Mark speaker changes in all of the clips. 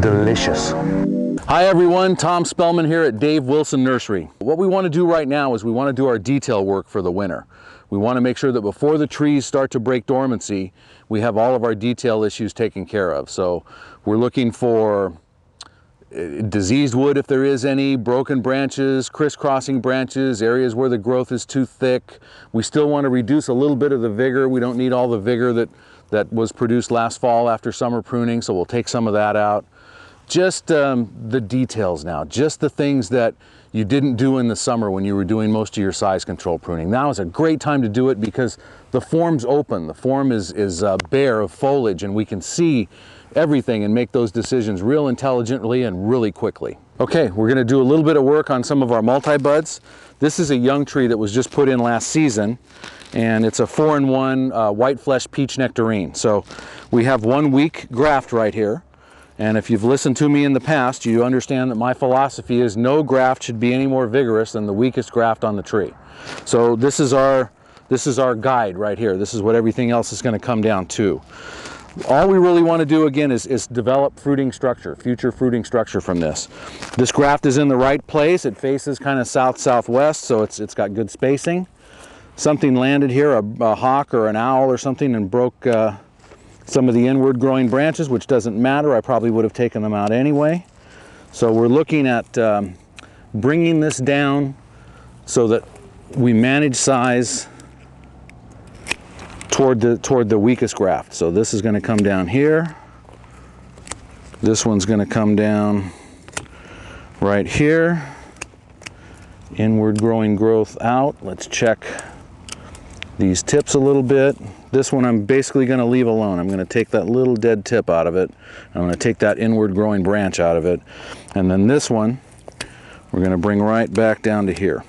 Speaker 1: Delicious. Hi everyone, Tom Spellman here at Dave Wilson Nursery. What we want to do right now is we want to do our detail work for the winter. We want to make sure that before the trees start to break dormancy, we have all of our detail issues taken care of. So we're looking for diseased wood if there is any, broken branches, crisscrossing branches, areas where the growth is too thick. We still want to reduce a little bit of the vigor. We don't need all the vigor that was produced last fall after summer pruning, so we'll take some of that out. Just the details now, just the things that you didn't do in the summer when you were doing most of your size control pruning. Now is a great time to do it because the form's open. The form is bare of foliage and we can see everything and make those decisions real intelligently and really quickly. Okay, we're gonna do a little bit of work on some of our multi-buds. This is a young tree that was just put in last season, and it's a 4-in-1 white flesh peach nectarine. So we have 1 week graft right here. And if you've listened to me in the past, you understand that my philosophy is no graft should be any more vigorous than the weakest graft on the tree. So this is our guide right here. This is what everything else is going to come down to. All we really want to do again is develop fruiting structure, future fruiting structure from this. This graft is in the right place. It faces kind of south-southwest, so it's got good spacing. Something landed here, a hawk or an owl or something, and broke some of the inward growing branches, which doesn't matter. I probably would have taken them out anyway. So we're looking at bringing this down so that we manage size toward the weakest graft. So this is going to come down here. This one's going to come down right here. Inward growing growth out. Let's check these tips a little bit. This one I'm basically going to leave alone. I'm going to take that little dead tip out of it. I'm going to take that inward growing branch out of it. And then this one, we're going to bring right back down to here.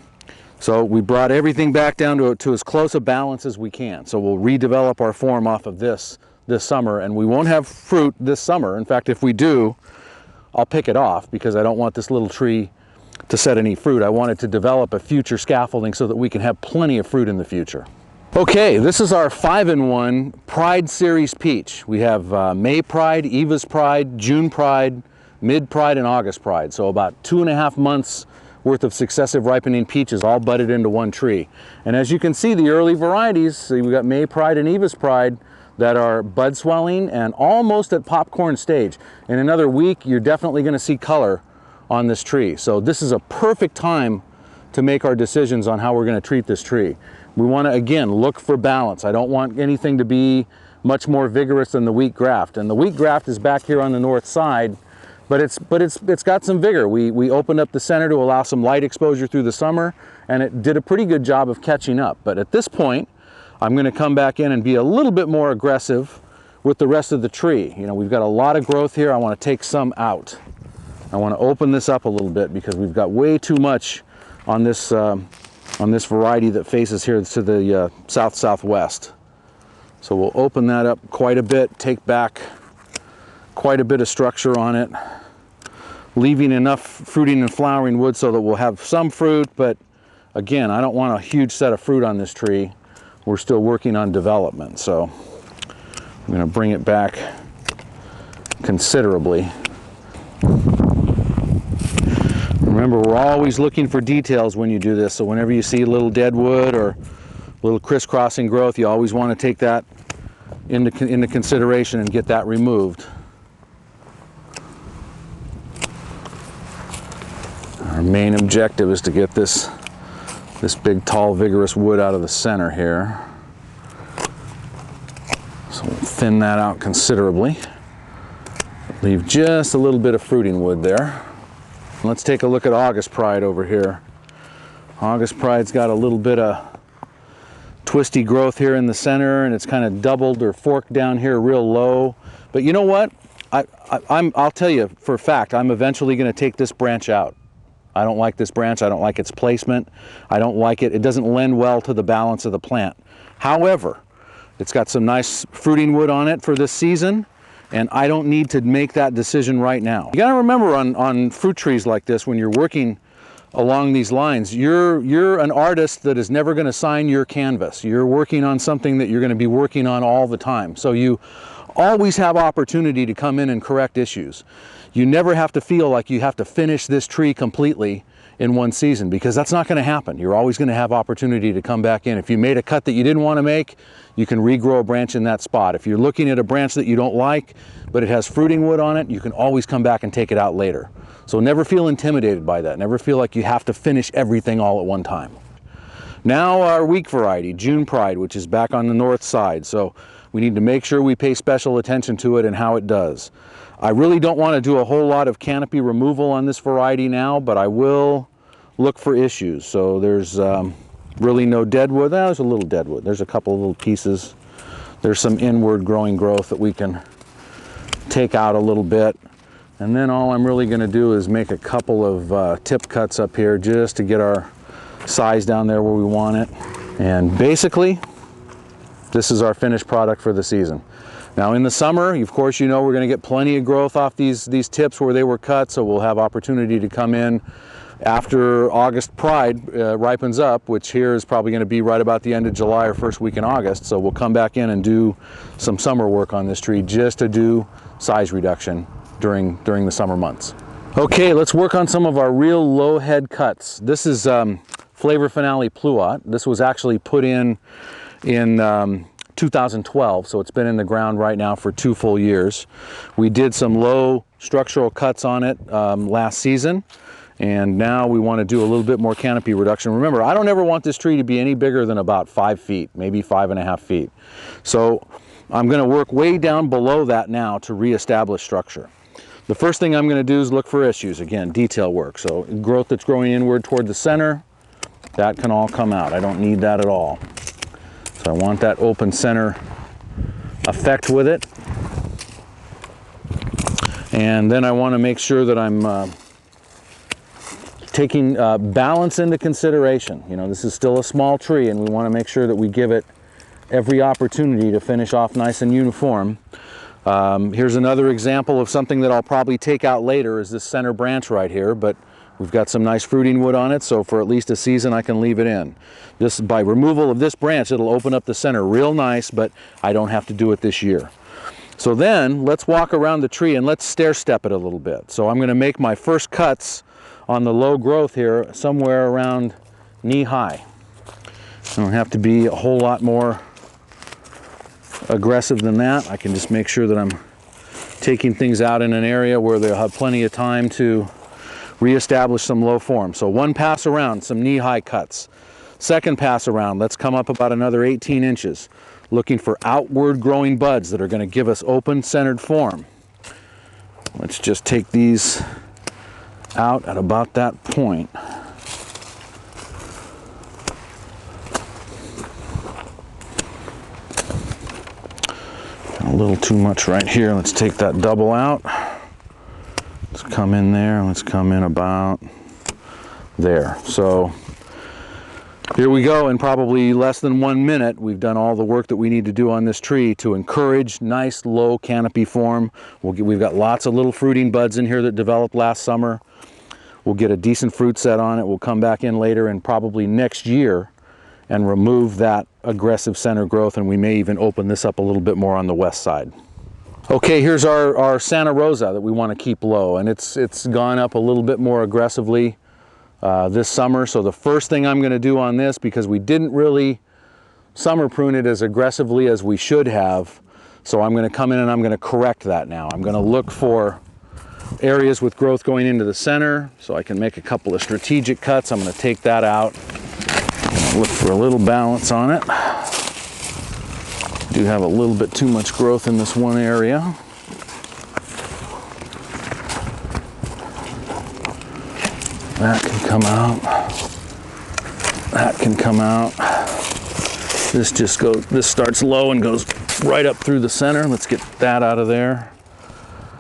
Speaker 1: So we brought everything back down to as close a balance as we can. So we'll redevelop our form off of this summer, and we won't have fruit this summer. In fact, if we do, I'll pick it off because I don't want this little tree to set any fruit. I want it to develop a future scaffolding so that we can have plenty of fruit in the future. Okay, this is our 5-in-1 Pride Series peach. We have May Pride, Eva's Pride, June Pride, Mid Pride, and August Pride. So about 2.5 months worth of successive ripening peaches all budded into one tree. And as you can see, the early varieties, so we've got May Pride and Eva's Pride that are bud swelling and almost at popcorn stage. In another week, you're definitely going to see color on this tree. So this is a perfect time to make our decisions on how we're going to treat this tree. We want to, again, look for balance. I don't want anything to be much more vigorous than the weak graft. And the weak graft is back here on the north side, but it's got some vigor. We opened up the center to allow some light exposure through the summer, and it did a pretty good job of catching up. But at this point, I'm going to come back in and be a little bit more aggressive with the rest of the tree. You know, we've got a lot of growth here. I want to take some out. I want to open this up a little bit because we've got way too much on this variety that faces here to the south-southwest. So we'll open that up quite a bit, take back quite a bit of structure on it, leaving enough fruiting and flowering wood so that we'll have some fruit, but again, I don't want a huge set of fruit on this tree. We're still working on development, so I'm going to bring it back considerably. Remember, we're always looking for details when you do this, so whenever you see a little dead wood or little crisscrossing growth, you always want to take that into consideration and get that removed. Our main objective is to get this big, tall, vigorous wood out of the center here. So we'll thin that out considerably. Leave just a little bit of fruiting wood there. Let's take a look at August Pride over here. August Pride's got a little bit of twisty growth here in the center, and it's kind of doubled or forked down here real low. But you know what? I'll tell you for a fact, I'm eventually going to take this branch out. I don't like this branch. I don't like its placement. I don't like it. It doesn't lend well to the balance of the plant. However, it's got some nice fruiting wood on it for this season, and I don't need to make that decision right now. You gotta remember on fruit trees like this, when you're working along these lines. You're an artist that is never going to sign your canvas. You're working on something that you're going to be working on all the time. So you always have opportunity to come in and correct issues. You never have to feel like you have to finish this tree completely in one season, because that's not going to happen. You're always going to have opportunity to come back in. If you made a cut that you didn't want to make, you can regrow a branch in that spot. If you're looking at a branch that you don't like, but it has fruiting wood on it, you can always come back and take it out later. So never feel intimidated by that. Never feel like you have to finish everything all at one time. Now our weak variety, June Pride, which is back on the north side. So we need to make sure we pay special attention to it and how it does. I really don't want to do a whole lot of canopy removal on this variety now, but I will look for issues. So there's really no deadwood. There's a little deadwood. There's a couple of little pieces. There's some inward growing growth that we can take out a little bit. And then all I'm really going to do is make a couple of tip cuts up here just to get our size down there where we want it. And basically, this is our finished product for the season. Now in the summer, of course, you know we're going to get plenty of growth off these tips where they were cut, so we'll have opportunity to come in after August Pride ripens up, which here is probably going to be right about the end of July or first week in August. So we'll come back in and do some summer work on this tree just to do size reduction during the summer months. Okay, let's work on some of our real low head cuts. This is Flavor Finale Plutot. This was actually put in 2012, so it's been in the ground right now for 2 full years. We did some low structural cuts on it last season, and now we want to do a little bit more canopy reduction. Remember, I don't ever want this tree to be any bigger than about 5 feet, maybe 5.5 feet. So I'm going to work way down below that now to reestablish structure. The first thing I'm going to do is look for issues. Again, detail work. So growth that's growing inward toward the center, that can all come out. I don't need that at all. So I want that open center effect with it. And then I want to make sure that I'm taking balance into consideration. You know, this is still a small tree, and we want to make sure that we give it every opportunity to finish off nice and uniform. Here's another example of something that I'll probably take out later, is this center branch right here, but we've got some nice fruiting wood on it, so for at least a season I can leave it in. This, by removal of this branch, it'll open up the center real nice, but I don't have to do it this year. So then let's walk around the tree and let's stair step it a little bit. So I'm going to make my first cuts on the low growth here somewhere around knee high. I don't have to be a whole lot more aggressive than that. I can just make sure that I'm taking things out in an area where they'll have plenty of time to reestablish some low form. So one pass around, some knee-high cuts. Second pass around, let's come up about another 18 inches, looking for outward growing buds that are going to give us open centered form. Let's just take these out at about that point. A little too much right here. Let's take that double out. Let's come in there. Let's come in about there. So here we go. In probably less than 1 minute, we've done all the work that we need to do on this tree to encourage nice low canopy form. We've got lots of little fruiting buds in here that developed last summer. We'll get a decent fruit set on it. We'll come back in later and probably next year and remove that aggressive center growth, and we may even open this up a little bit more on the west side. Okay, here's our Santa Rosa that we want to keep low, and it's gone up a little bit more aggressively this summer. So the first thing I'm going to do on this, because we didn't really summer prune it as aggressively as we should have, so I'm going to come in and I'm going to correct that now. I'm going to look for areas with growth going into the center, so I can make a couple of strategic cuts. I'm going to take that out. Look for a little balance on it. Do have a little bit too much growth in this one area. That can come out. That can come out. This starts low and goes right up through the center. Let's get that out of there.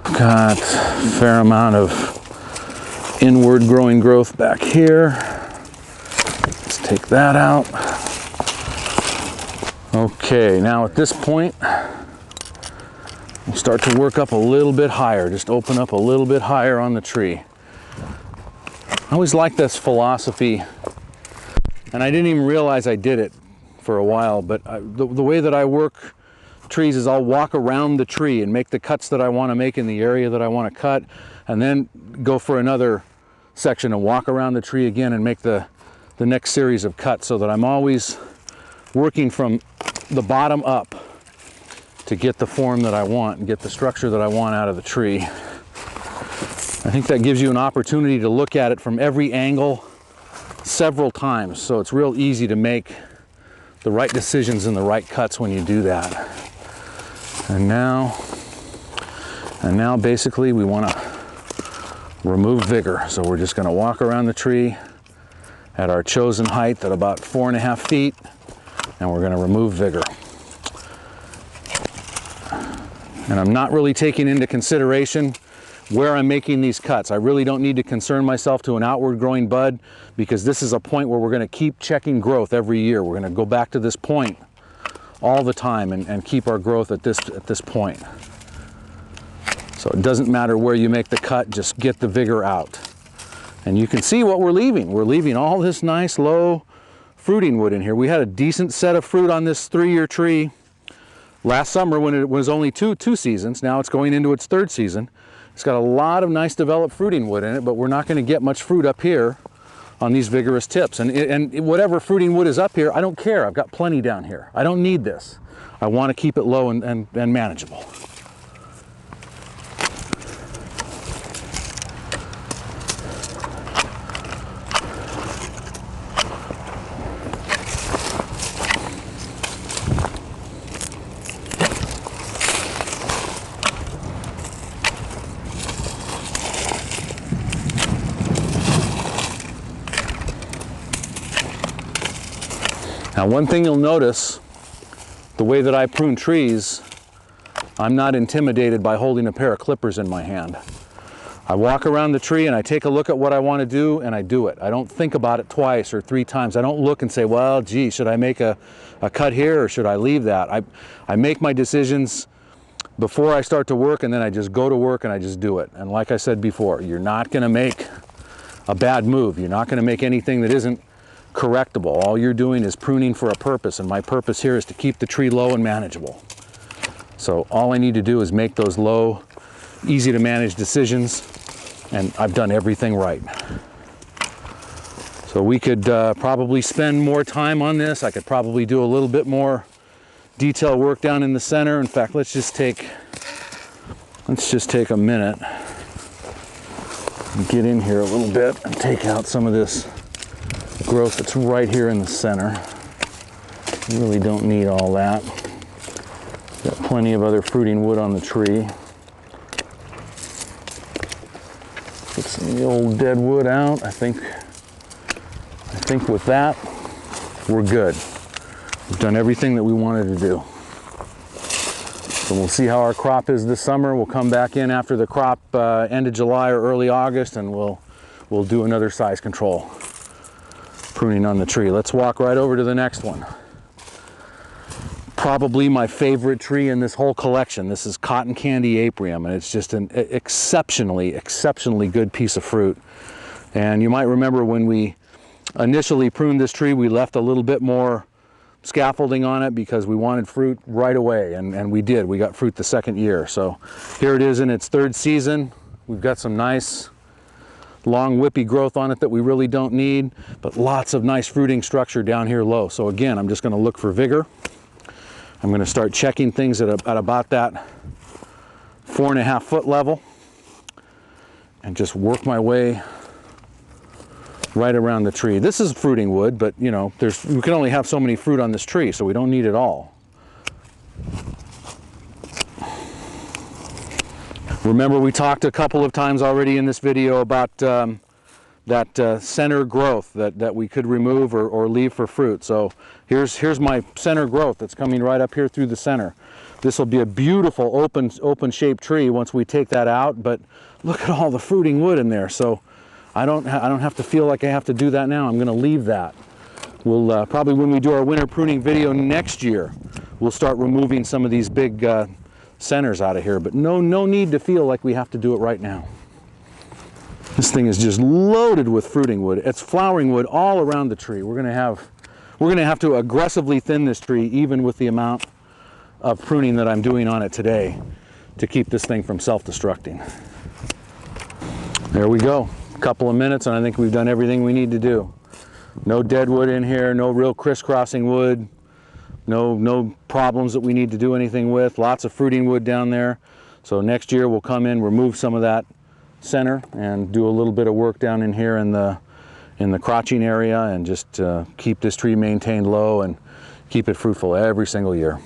Speaker 1: Got a fair amount of inward growing growth back here. Take that out. Okay, now at this point, we'll start to work up a little bit higher. Just open up a little bit higher on the tree. I always liked this philosophy, and I didn't even realize I did it for a while, but the way that I work trees is I'll walk around the tree and make the cuts that I want to make in the area that I want to cut, and then go for another section and walk around the tree again and make the next series of cuts, so that I'm always working from the bottom up to get the form that I want and get the structure that I want out of the tree. I think that gives you an opportunity to look at it from every angle several times, so it's real easy to make the right decisions and the right cuts when you do that. And now basically we want to remove vigor. So we're just going to walk around the tree at our chosen height at about 4.5 feet, and we're going to remove vigor. And I'm not really taking into consideration where I'm making these cuts. I really don't need to concern myself to an outward growing bud, because this is a point where we're going to keep checking growth every year. We're going to go back to this point all the time and keep our growth at this point. So it doesn't matter where you make the cut, just get the vigor out. And you can see what we're leaving. We're leaving all this nice low fruiting wood in here. We had a decent set of fruit on this 3-year tree last summer when it was only two seasons. Now it's going into its 3rd season. It's got a lot of nice developed fruiting wood in it, but we're not going to get much fruit up here on these vigorous tips. And whatever fruiting wood is up here, I don't care. I've got plenty down here. I don't need this. I want to keep it low and manageable. Now, one thing you'll notice, the way that I prune trees, I'm not intimidated by holding a pair of clippers in my hand. I walk around the tree and I take a look at what I want to do, and I do it. I don't think about it twice or 3 times. I don't look and say, well, gee, should I make a cut here or should I leave that? I make my decisions before I start to work, and then I just go to work and I just do it. And like I said before, you're not going to make a bad move. You're not going to make anything that isn't correctable. All you're doing is pruning for a purpose, and my purpose here is to keep the tree low and manageable. So all I need to do is make those low, easy to manage decisions, and I've done everything right. So we could probably spend more time on this. I could probably do a little bit more detail work down in the center. In fact, let's just take a minute and get in here a little bit and take out some of this growth that's right here in the center. Really don't need all that. Got plenty of other fruiting wood on the tree. Put some of the old dead wood out. I think with that, we're good. We've done everything that we wanted to do. So we'll see how our crop is this summer. We'll come back in after the crop end of July or early August, and we'll do another size control pruning on the tree. Let's walk right over to the next one. Probably my favorite tree in this whole collection. This is Cotton Candy Apium, and it's just an exceptionally good piece of fruit. And you might remember when we initially pruned this tree, we left a little bit more scaffolding on it because we wanted fruit right away, and we did. We got fruit the 2nd year. So here it is in its 3rd season. We've got some nice long whippy growth on it that we really don't need, but lots of nice fruiting structure down here low. So again, I'm just going to look for vigor. I'm going to start checking things at about that 4.5 foot level and just work my way right around the tree. This is fruiting wood, but you know, we can only have so many fruit on this tree, so we don't need it all. Remember, we talked a couple of times already in this video about that center growth that we could remove or leave for fruit. So here's my center growth that's coming right up here through the center. This will be a beautiful open shaped tree once we take that out, but look at all the fruiting wood in there. So I don't have to feel like I have to do that now. I'm going to leave that. We'll probably, when we do our winter pruning video next year, we'll start removing some of these big centers out of here, but no need to feel like we have to do it right now. This thing is just loaded with fruiting wood. It's flowering wood all around the tree. We're gonna have to aggressively thin this tree, even with the amount of pruning that I'm doing on it today, to keep this thing from self-destructing. There we go. A couple of minutes and I think we've done everything we need to do. No dead wood in here, no real crisscrossing wood, no problems that we need to do anything with. Lots of fruiting wood down there. So next year we'll come in, remove some of that center and do a little bit of work down in here in the crotching area, and just keep this tree maintained low and keep it fruitful every single year.